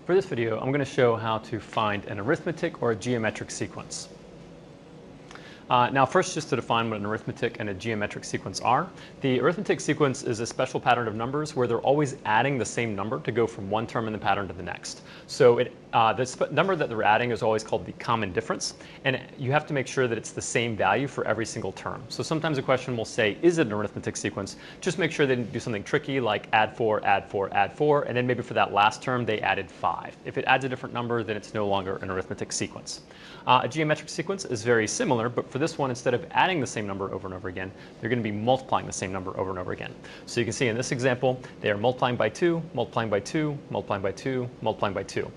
For this video, I'm going to show how to find an arithmetic or a geometric sequence. Now first, just to define what an arithmetic and a geometric sequence are. The arithmetic sequence is a special pattern of numbers where they're always adding the same number to go from one term in the pattern to the next. So the number that they're adding is always called the common difference, and you have to make sure that it's the same value for every single term. So sometimes a question will say, is it an arithmetic sequence? Just make sure they didn't do something tricky like add 4, add 4, add 4, and then maybe for that last term they added 5. If it adds a different number, then it's no longer an arithmetic sequence. A geometric sequence is very similar, but for this one, instead of adding the same number over and over again, they're going to be multiplying the same number over and over again. So you can see in this example, they are multiplying by 2, multiplying by 2, multiplying by 2, multiplying by 2.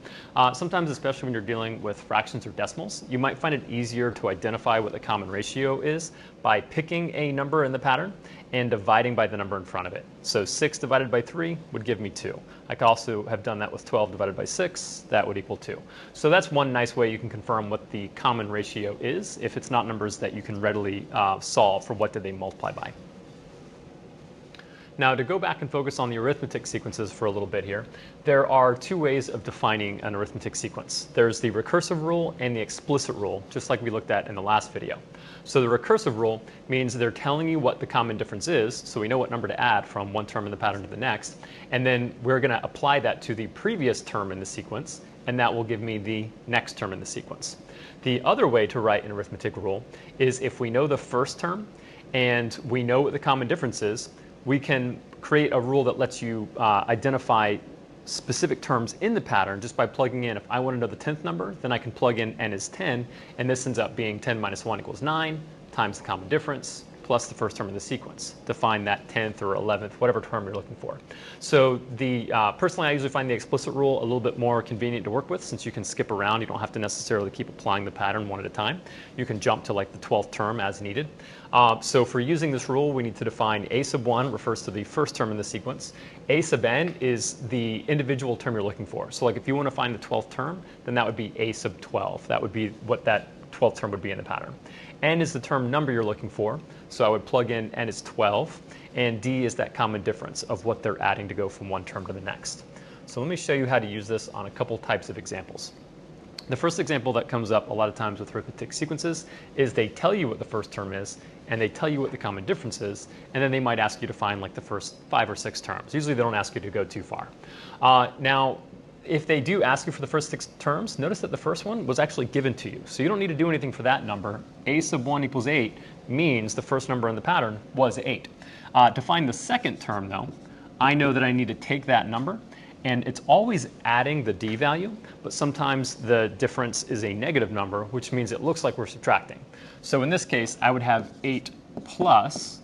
Sometimes, especially when you're dealing with fractions or decimals, you might find it easier to identify what the common ratio is by picking a number in the pattern and dividing by the number in front of it. So 6 divided by 3 would give me 2. I could also have done that with 12 divided by 6. That would equal 2. So that's one nice way you can confirm what the common ratio is if it's not numbers that you can readily solve for what did they multiply by. Now, to go back and focus on the arithmetic sequences for a little bit here, there are two ways of defining an arithmetic sequence. There's the recursive rule and the explicit rule, just like we looked at in the last video. So the recursive rule means they're telling you what the common difference is, so we know what number to add from one term in the pattern to the next, and then we're going to apply that to the previous term in the sequence, and that will give me the next term in the sequence. The other way to write an arithmetic rule is if we know the first term and we know what the common difference is, we can create a rule that lets you identify specific terms in the pattern just by plugging in. If I want to know the 10th number, then I can plug in n is 10, and this ends up being 10 minus 1 equals 9 times the common difference plus the first term in the sequence to find that 10th or 11th, whatever term you're looking for. So personally, I usually find the explicit rule a little bit more convenient to work with since you can skip around. You don't have to necessarily keep applying the pattern one at a time. You can jump to like the 12th term as needed. So for using this rule, we need to define a sub 1 refers to the first term in the sequence. A sub n is the individual term you're looking for. So like if you want to find the 12th term, then that would be a sub 12. That would be what that 12th term would be in the pattern. N is the term number you're looking for, so I would plug in n is 12, and d is that common difference of what they're adding to go from one term to the next. So let me show you how to use this on a couple types of examples. The first example that comes up a lot of times with arithmetic sequences is they tell you what the first term is, and they tell you what the common difference is, and then they might ask you to find like the first 5 or 6 terms. Usually they don't ask you to go too far. Now, if they do ask you for the first 6 terms, notice that the first one was actually given to you. So you don't need to do anything for that number. A sub 1 equals 8 means the first number in the pattern was 8. To find the second term, though, I know that I need to take that number, and it's always adding the d value, but sometimes the difference is a negative number, which means it looks like we're subtracting. So in this case, I would have 8 plus,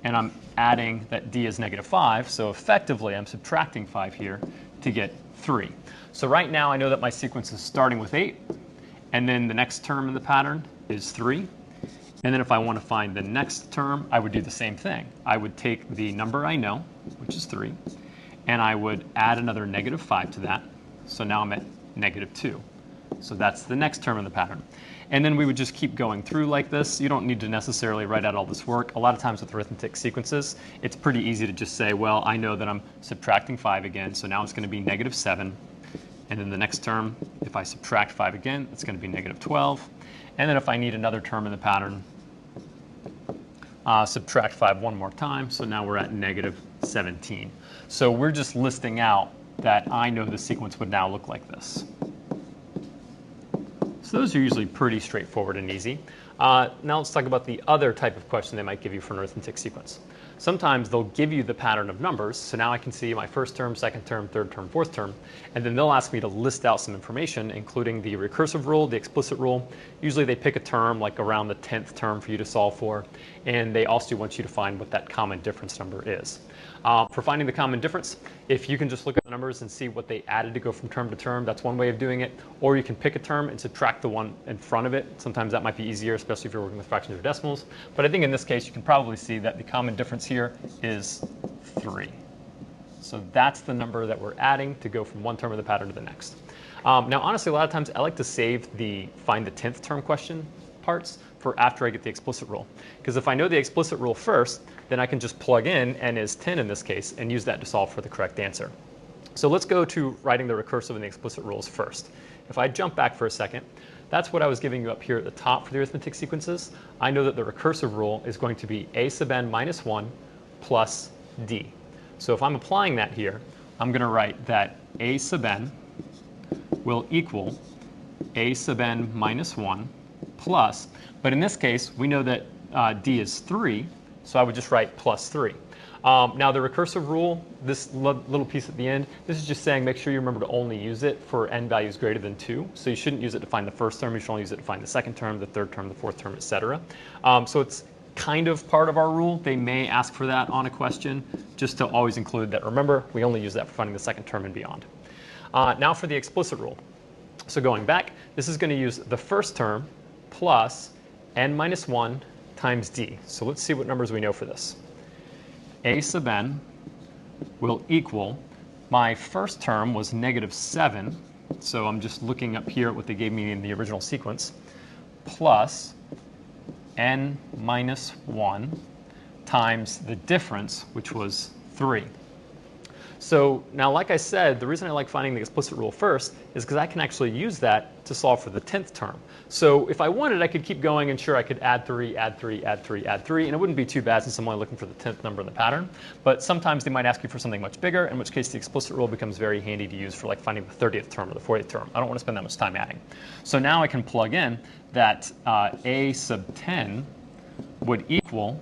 and I'm adding that d is negative 5, so effectively I'm subtracting 5 here to get 3. So right now I know that my sequence is starting with 8, and then the next term in the pattern is 3. And then if I want to find the next term, I would do the same thing. I would take the number I know, which is 3, and I would add another negative 5 to that. So now I'm at negative 2. So that's the next term in the pattern. And then we would just keep going through like this. You don't need to necessarily write out all this work. A lot of times with arithmetic sequences, it's pretty easy to just say, well, I know that I'm subtracting 5 again, so now it's going to be negative 7. And then the next term, if I subtract 5 again, it's going to be negative 12. And then if I need another term in the pattern, subtract 5 one more time, so now we're at negative 17. So we're just listing out that I know the sequence would now look like this. So those are usually pretty straightforward and easy. Now let's talk about the other type of question they might give you for an arithmetic sequence. Sometimes they'll give you the pattern of numbers, so now I can see my first term, second term, third term, fourth term, and then they'll ask me to list out some information, including the recursive rule, the explicit rule. Usually they pick a term like around the 10th term for you to solve for, and they also want you to find what that common difference number is. For finding the common difference, if you can just look at the numbers and see what they added to go from term to term, that's one way of doing it. Or you can pick a term and subtract the one in front of it. Sometimes that might be easier, especially if you're working with fractions or decimals. But I think in this case, you can probably see that the common difference here is 3. So that's the number that we're adding to go from one term of the pattern to the next. Now, honestly, a lot of times I like to save the find the 10th term question parts for after I get the explicit rule. Because if I know the explicit rule first, then I can just plug in n is 10 in this case and use that to solve for the correct answer. So let's go to writing the recursive and the explicit rules first. If I jump back for a second, that's what I was giving you up here at the top for the arithmetic sequences. I know that the recursive rule is going to be a sub n minus 1 plus d. So if I'm applying that here, I'm going to write that a sub n will equal a sub n minus 1 plus, but in this case, we know that d is 3, so I would just write plus 3. Now the recursive rule, this little piece at the end, this is just saying make sure you remember to only use it for n values greater than 2. So you shouldn't use it to find the first term, you should only use it to find the second term, the third term, the fourth term, etc. So it's kind of part of our rule. They may ask for that on a question, just to always include that. Remember, we only use that for finding the second term and beyond. Now for the explicit rule. So going back, this is going to use the first term plus n minus 1 times d. So let's see what numbers we know for this. A sub n will equal, my first term was -7, so I'm just looking up here at what they gave me in the original sequence, plus n minus 1 times the difference, which was 3. So now, like I said, the reason I like finding the explicit rule first is because I can actually use that to solve for the 10th term. So if I wanted, I could keep going, and sure, I could add 3, add 3, add 3, add 3, and it wouldn't be too bad since I'm only looking for the 10th number in the pattern. But sometimes they might ask you for something much bigger, in which case the explicit rule becomes very handy to use for like finding the 30th term or the 40th term. I don't want to spend that much time adding. So now I can plug in that a sub 10 would equal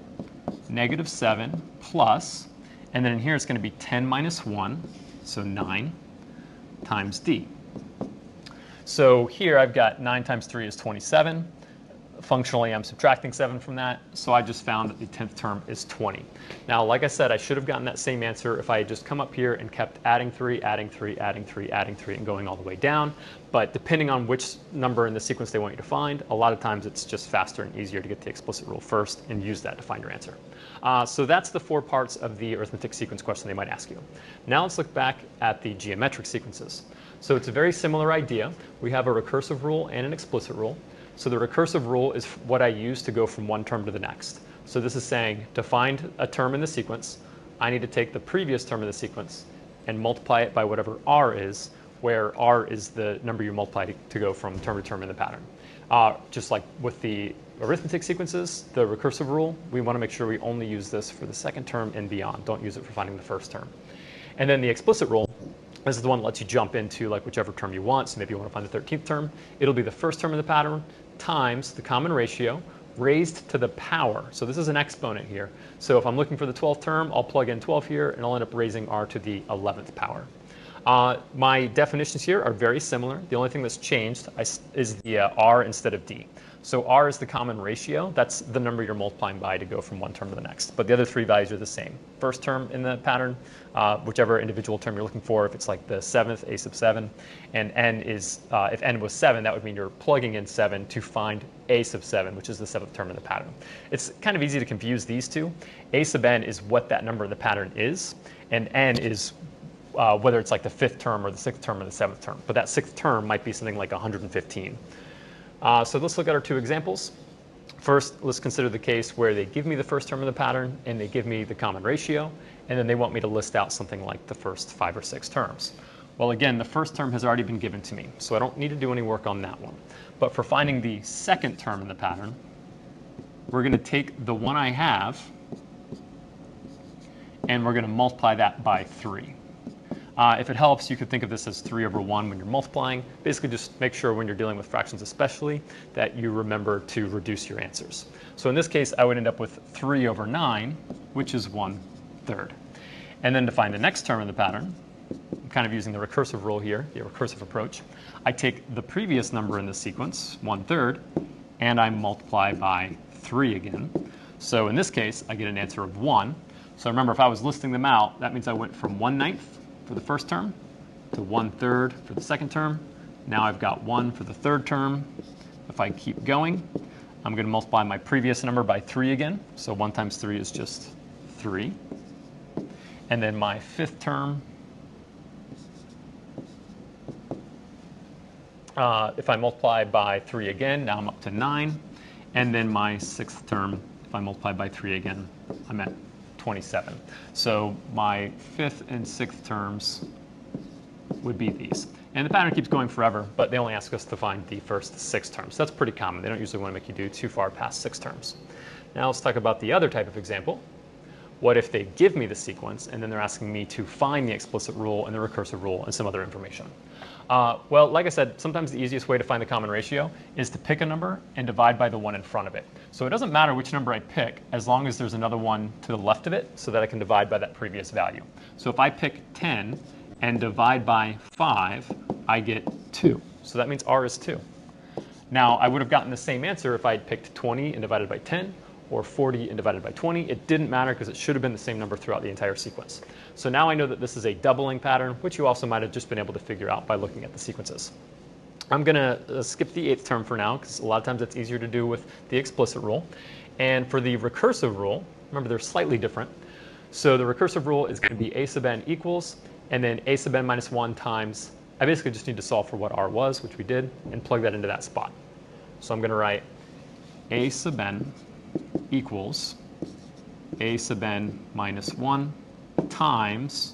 -7 plus, and then in here it's going to be 10 minus 1, so 9, times d. So here I've got 9 times 3 is 27. Functionally, I'm subtracting 7 from that, so I just found that the 10th term is 20. Now, like I said, I should have gotten that same answer if I had just come up here and kept adding 3, adding 3, adding 3, adding 3, and going all the way down. But depending on which number in the sequence they want you to find, a lot of times it's just faster and easier to get the explicit rule first and use that to find your answer. So that's the 4 parts of the arithmetic sequence question they might ask you. Now let's look back at the geometric sequences. So it's a very similar idea. We have a recursive rule and an explicit rule. So the recursive rule is what I use to go from one term to the next. So this is saying to find a term in the sequence, I need to take the previous term in the sequence and multiply it by whatever r is, where r is the number you multiply to go from term to term in the pattern. Just like with the arithmetic sequences, the recursive rule, we want to make sure we only use this for the second term and beyond. Don't use it for finding the first term. And then the explicit rule, this is the one that lets you jump into like whichever term you want. So maybe you want to find the 13th term. It'll be the first term in the pattern times the common ratio raised to the power. So this is an exponent here. So if I'm looking for the 12th term, I'll plug in 12 here, and I'll end up raising r to the 11th power. My definitions here are very similar. The only thing that's changed is the r instead of d. So r is the common ratio. That's the number you're multiplying by to go from one term to the next. But the other 3 values are the same. First term in the pattern, whichever individual term you're looking for. If it's like the 7th, a sub 7, and n is, if n was 7, that would mean you're plugging in 7 to find a sub 7, which is the 7th term in the pattern. It's kind of easy to confuse these two. A sub n is what that number in the pattern is, and n is whether it's like the 5th term or the 6th term or the 7th term. But that 6th term might be something like 115. So let's look at our 2 examples. First, let's consider the case where they give me the first term of the pattern and they give me the common ratio, and then they want me to list out something like the first 5 or 6 terms. Well, again, the first term has already been given to me, so I don't need to do any work on that one. But for finding the second term in the pattern, we're going to take the one I have and we're going to multiply that by 3. If it helps, you could think of this as 3 over 1 when you're multiplying. Basically, just make sure when you're dealing with fractions especially that you remember to reduce your answers. So in this case, I would end up with 3 over 9, which is 1/3. And then to find the next term in the pattern, I'm kind of using the recursive rule here, the recursive approach. I take the previous number in the sequence, 1/3, and I multiply by 3 again. So in this case, I get an answer of 1. So remember, if I was listing them out, that means I went from 1/9 for the first term to 1/3 for the second term. Now I've got 1 for the third term. If I keep going, I'm going to multiply my previous number by 3 again. So 1 times 3 is just 3. And then my 5th term, if I multiply by 3 again, now I'm up to 9. And then my 6th term, if I multiply by 3 again, I'm at 27. So my 5th and 6th terms would be these. And the pattern keeps going forever, but they only ask us to find the first 6 terms. That's pretty common. They don't usually want to make you do too far past 6 terms. Now let's talk about the other type of example. What if they give me the sequence and then they're asking me to find the explicit rule and the recursive rule and some other information? Well, like I said, sometimes the easiest way to find the common ratio is to pick a number and divide by the one in front of it. So it doesn't matter which number I pick as long as there's another one to the left of it so that I can divide by that previous value. So if I pick 10 and divide by 5, I get 2. So that means R is 2. Now, I would have gotten the same answer if I had picked 20 and divided by 10, or 40 and divided by 20. It didn't matter because it should have been the same number throughout the entire sequence. So now I know that this is a doubling pattern, which you also might have just been able to figure out by looking at the sequences. I'm going to skip the 8th term for now because a lot of times it's easier to do with the explicit rule. And for the recursive rule, remember they're slightly different. So the recursive rule is going to be a sub n equals, and then a sub n minus 1 times, I basically just need to solve for what r was, which we did, and plug that into that spot. So I'm going to write a sub n equals a sub n minus 1 times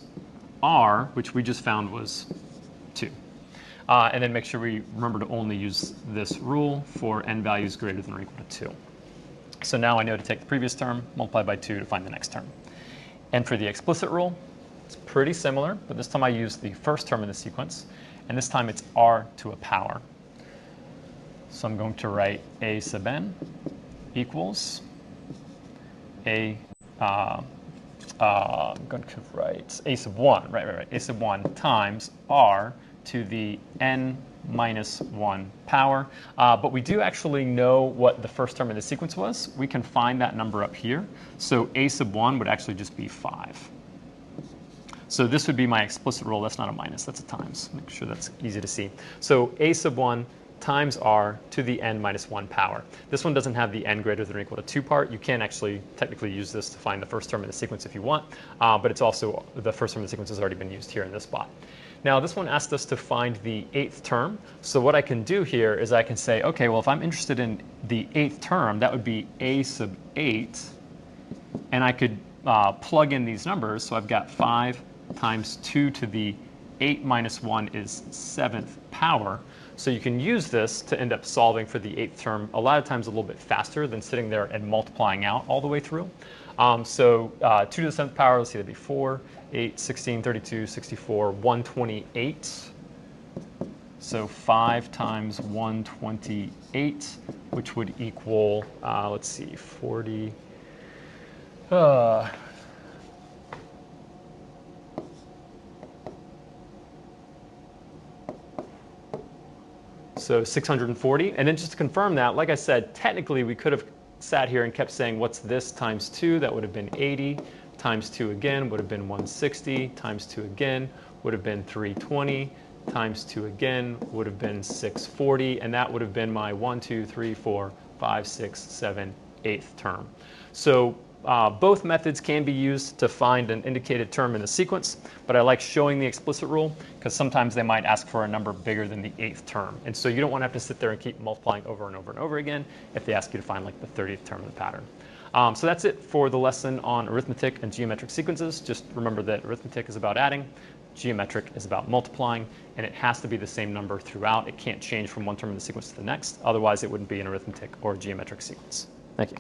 r, which we just found was 2. And then make sure we remember to only use this rule for n values greater than or equal to 2. So now I know to take the previous term, multiply by 2 to find the next term. And for the explicit rule, it's pretty similar, but this time I use the first term in the sequence, and this time it's r to a power. So I'm going to write a sub n equals I'm going to write a sub 1, right, a sub 1 times r to the n minus 1 power. But we do actually know what the first term in the sequence was. We can find that number up here. So a sub 1 would actually just be 5. So this would be my explicit rule. That's not a minus, that's a times. Make sure that's easy to see. So a sub 1 times r to the n minus 1 power. This one doesn't have the n greater than or equal to 2 part. You can actually technically use this to find the first term in the sequence if you want, but it's also, the first term in the sequence has already been used here in this spot. Now this one asked us to find the 8th term. So what I can do here is I can say, okay, well if I'm interested in the 8th term, that would be a sub 8, and I could plug in these numbers. So I've got 5 times 2 to the 8 minus 1 is 7th power. So you can use this to end up solving for the 8th term a lot of times a little bit faster than sitting there and multiplying out all the way through. 2 to the 7th power, let's see, that'd be 4, 8, 16, 32, 64, 128. So 5 times 128, which would equal, let's see, 40. So 640. And then just to confirm that, like I said, technically we could have sat here and kept saying, what's this times 2? That would have been 80. Times 2 again would have been 160. Times 2 again would have been 320. Times 2 again would have been 640. And that would have been my 1, 2, 3, 4, 5, 6, 7, 8th term. So both methods can be used to find an indicated term in a sequence, but I like showing the explicit rule because sometimes they might ask for a number bigger than the 8th term. And so you don't want to have to sit there and keep multiplying over and over and over again if they ask you to find like the 30th term of the pattern. So that's it for the lesson on arithmetic and geometric sequences. Just remember that arithmetic is about adding, geometric is about multiplying, and it has to be the same number throughout. It can't change from one term in the sequence to the next. Otherwise, it wouldn't be an arithmetic or geometric sequence. Thank you.